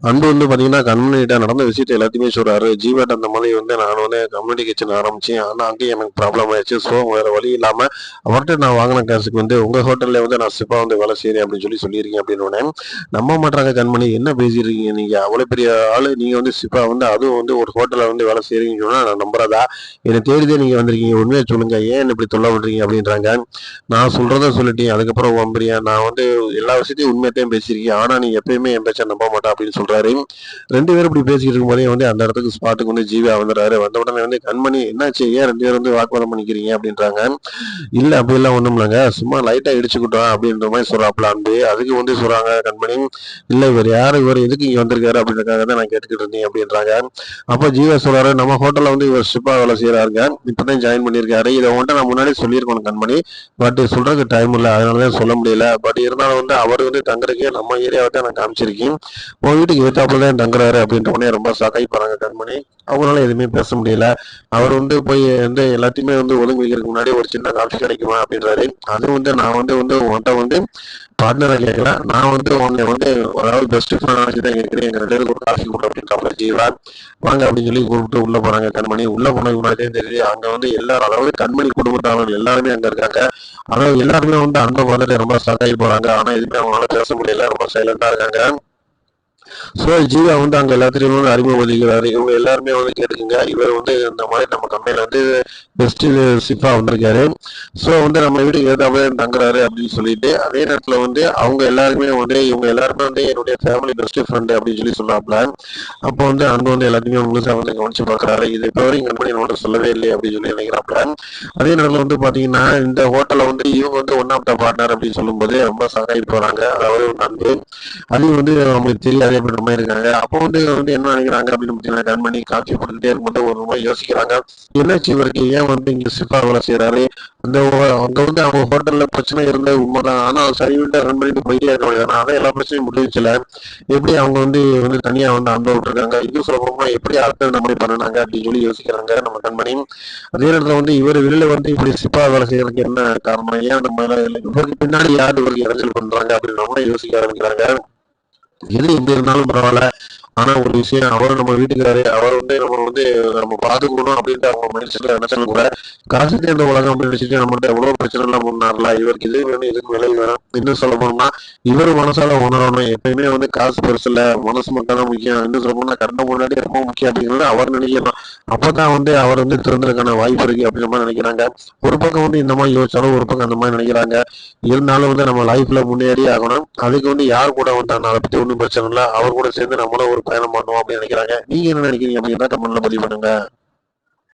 அன்பு வந்து பார்த்தீங்கன்னா, கண்மணிட்ட நடந்த விஷயத்த எல்லாத்தையுமே சொல்றாரு. ஜீவாட்ட அந்த மாதிரி வந்து நான் வந்து கம்யூனிட்டி கிச்சன் ஆரம்பிச்சேன். ஆனா அங்கேயும் எனக்கு ப்ராப்ளம் ஆயிருச்சு. ஸோ வேற வழி இல்லாம அவர்ட்ட நான் வாங்குன காசுக்கு வந்து உங்க ஹோட்டல்ல வந்து நான் ஷெஃப்பா வந்து வேலை செய்றேன் அப்படின்னு சொல்லியிருக்கீங்க அப்படின்னோனே, நம்ப மாட்றாங்க கண்மணி. என்ன பேசியிருக்கீங்க நீங்க? அவ்வளோ பெரிய ஆளு நீங்க வந்து ஷெஃப்பா வந்து அதுவும் வந்து ஒரு ஹோட்டல்ல வந்து வேலை செய்றீங்கன்னு சொன்னா நான் நம்புறதா? என்ன தேடி தான் நீங்க வந்திருக்கீங்க. உண்மைய சொல்லுங்க. ஏன் என்ன இப்படி தொல்ல பண்றீங்க? அப்படின்றாங்க. நான் சொல்றத சொல்லிட்டீங்க. அதுக்கப்புறம் வம்புறியா? நான் வந்து எல்லா விஷயத்தையும் உண்மையத்தான் பேசியிருக்கேன். ஆனா நீ எப்பயுமே என் பேச்ச நம்ப மாட்ட அப்படின்னு சொல்றாரு. 2 பேரும் இப்படி பேசிக்கிட்டு இருக்கும்போதே வந்து அந்த இடத்துக்கு ஸ்பாட்டுக்கு வந்து ஜீவா வந்துடுறாரு. வந்த உடனே வந்து கண்மணி என்னாச்சு? ஏன் 2 பேரும் வந்து வாக்குவாதம் பண்ணிக்கிறீங்க? அப்படின்றாங்க. இல்ல அப்படிலாம் ஒண்ணும் இல்லங்க. சும்மா லைட்டா இடிச்சுக்கிட்டோம் அப்படின்ற மாரி சொல்றாப்புல அன்பு. அதுக்கு வந்து சொல்றாங்க கண்மணி, இல்ல இவரு யாரு? இவரு எதுக்கு இங்க வந்திருக்காரு? அப்படின்றதுக்காக தான் நான் கேட்டுக்கிட்டு இருந்தேன் அப்படின்றாங்க. அப்ப ஜீவா சொல்றாரு, நம்ம ஹோட்டல்ல வந்து இவர் ஷெஃப்பா வேலை செய்றாருங்க. இப்பதான் ஜாயின் பண்ணியிருக்காரு. இத உன்ட்ட நான் முன்னாடியே சொல்லியிருக்கணும் கண்மணி. பட் சொல்றதுக்கு டைம் இல்ல. அதனால தான் சொல்ல முடியல. பட் இருந்தாலும் வந்து அவரு வந்து தங்குறதுக்கு நம்ம ஏரியாவ தான் நான் காமிச்சிருக்கேன். உன் வீட்டுக்கு எதுத்தாப்புல தான் தங்குறாரு அப்படின்ற உடனே ரொம்ப ஷாக்காயி போறாங்க கண்மணி. அவங்களால எதுவுமே பேச முடியல. அவர் வந்து போய் வந்து எல்லாத்தையுமே வந்து ஒதுங்கி வைக்கிறதுக்கு முன்னாடி ஒரு சின்ன காஃபி கிடைக்குமா அப்படின்றாரு. அது வந்து நான் வந்து உன்ட்ட வந்து பார்ட்னரா கேட்கல. நான் வந்து உன்னை வந்து அதாவது பெஸ்ட் ஃப்ரெண்ட் நினைச்சு தான் கேட்கிறேன். எங்க 2 பேருக்கு ஒரு காஃபி கொடு அப்படின்றாப்புல ஜீவா. வாங்க அப்படின்னு சொல்லி கூப்பிட்டு உள்ள போறாங்க கண்மணி. உள்ள போனதுக்கு முன்னாடி தான் தெரியுது அங்க வந்து எல்லாரும் அதாவது கண்மணி குடும்பத்தார்கள் எல்லாருமே அங்க இருக்காங்க. அதாவது எல்லாருமே வந்து அன்பை பார்த்துட்டு ரொம்ப ஷாக்காயி போறாங்க. ஆனா எதுவுமே அவங்களால பேச முடியல. ரொம்ப சைலண்டா இருக்காங்க. ஸோ ஜீவா வந்து அங்க எல்லாத்துலயும் வந்து அறிமுகப்படுத்திக்கிறாரு. இவங்க எல்லாருமே வந்து கேட்டுக்குங்க. இவர் வந்து இந்த மாதிரி நம்ம கம்பெனில வந்து பெஸ்ட் ஷிப்பா வந்திருக்காரு. ஸோ வந்து நம்ம வீட்டுக்கு ஏத்தாப்புல தங்குறாரு அப்படின்னு சொல்லிட்டு அதே நேரத்துல வந்து அவங்க எல்லாருமே வந்து இவங்க எல்லாருமே வந்து என்னுடைய ஃபேமிலி பெஸ்ட் ஃப்ரெண்ட் அப்படின்னு சொன்னாப்ல. அப்போ வந்து அன்பு வந்து எல்லாத்தையுமே முழுசா வந்து கவனிச்சு பார்க்கறாரு. இது இப்போ வரைக்கும் கண்மணி நம்மகிட்ட சொல்லவே இல்லையே அப்படின்னு நினைக்கிறாப்ல. அதே நேரத்துல வந்து பாத்தீங்கன்னா இந்த ஹோட்டல்ல வந்து இவங்க வந்து ஒன் ஆஃப் த பார்ட்னர் அப்படின்னு சொல்லும்போது ரொம்ப சகாயி போறாங்க. அதாவது அன்பு அது வந்து அவங்களுக்கு தெரியாது அப்படின்ற மாதிரி இருக்காங்க. அப்போ வந்து என்ன நினைக்கிறாங்க அப்படின்னு பார்த்தீங்கன்னா கண்மணி காஃபி போட்டுக்கிட்டே இருக்கும்போது ஒரு ரூபாய் யோசிக்கிறாங்க. என்னாச்சு இவருக்கு ஏன் வந்து இங்க ஷிஃப்டா வேலை செய்யறாரு? அந்த அங்க வந்து அவங்க ஹோட்டல்ல பிரச்சனை இருந்தது உண்மைதான். ஆனா சரிவிட்டு ரன் பண்ணிட்டு போயிட்டே இருக்க வேண்டியது. அதான் எல்லா பிரச்சனையும் முடிவிச்சல. எப்படி அவங்க வந்து தனியா வந்து அனுபவம் விட்டுருக்காங்க. இன்னும் சொல்ல போனா எப்படி ஆட்கள் இந்த மாதிரி பண்ணினாங்க அப்படின்னு யோசிக்கிறாங்க நம்ம கண்மணி. அதே நேரத்துல வந்து இவர் வெளியில வந்து இப்படி சிப்பா வேலை செய்யறதுக்கு என்ன காரணம்? ஏன் நம்ம இவருக்கு பின்னாடி யார் இவருக்கு இடைஞ்சல் பண்றாங்க அப்படின்னு யோசிக்க ஆரம்பிக்கிறாங்க. எது எப்படி இருந்தாலும் பரவாயில்ல. ஆனா ஒரு விஷயம் அவரு நம்ம வீட்டுக்காரு. அவர் வந்து நம்ம பாத்துக்கணும் அப்படின்ட்டு அவங்க மைண்ட் செட்ல நினைச்சாலும் கூட, காசு தேர்ந்த உலகம் அப்படின்னு நினைச்சிட்டு நம்மகிட்ட எவ்வளவு பிரச்சனை எல்லாம் முன்னார்ல. இவருக்கு இது வேணும், இதுக்கு விலை வேணும். இன்னும் சொல்ல போனோம்னா, இவரு மனசால உணரணும். எப்பயுமே வந்து காசு பெருசு இல்ல. மனசு மட்டும் தான் முக்கியம். இன்னும் சொல்ல போனா கண்ண முன்னாடி ரொம்ப முக்கியம் அப்படிங்கிறது அவர் நினைக்கணும். அப்பதான் வந்து அவர் வந்து திறந்ததுக்கான வாய்ப்பு இருக்கு அப்படிங்கிற மாதிரி நினைக்கிறாங்க. ஒரு பக்கம் வந்து இந்த மாதிரி யோசிச்சாலும், ஒரு பக்கம் அந்த மாதிரி நினைக்கிறாங்க. இருந்தாலும் வந்து நம்ம லைஃப்ல முன்னேறி ஆகணும். அதுக்கு வந்து யார் கூட வந்தாலும் அதை பத்தி ஒன்றும் பிரச்சனை இல்லை. அவர் கூட சேர்ந்து நம்மளும் ஒரு பயணம் பண்ணுவோம் அப்படின்னு நினைக்கிறாங்க. நீங்க என்ன நினைக்கிறீங்க அப்படின்னா கமெண்ட்ல பதிவு பண்ணுங்க.